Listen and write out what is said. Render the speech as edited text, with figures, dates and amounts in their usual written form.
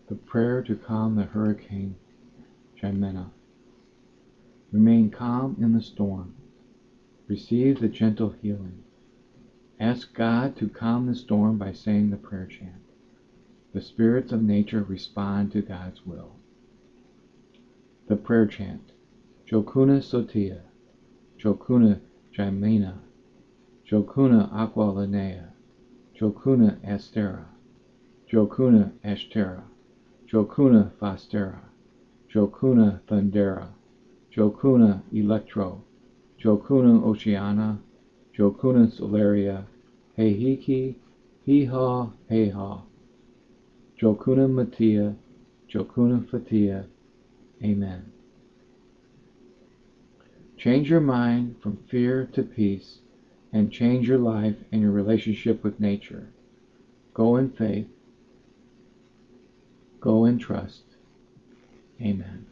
The prayer to calm the Hurricane Jimena. Remain calm in the storm. Receive the gentle healing. Ask God to calm the storm by saying the prayer chant. The spirits of nature respond to God's will. The prayer chant. Jokuna Sotia, Jokuna Jimena, Jokuna Aqualanea, Jokuna Astera, Jokuna Ashtera, Jokuna Fastera, Jokuna Thundera, Jokuna Electro, Jokuna Oceana, Jokuna Solaria, Heihiki, Heehaw, Heehaw, Jokuna Matia, Jokuna Fatia. Amen. Change your mind from fear to peace and change your life and your relationship with nature. Go in faith. Go in trust. Amen.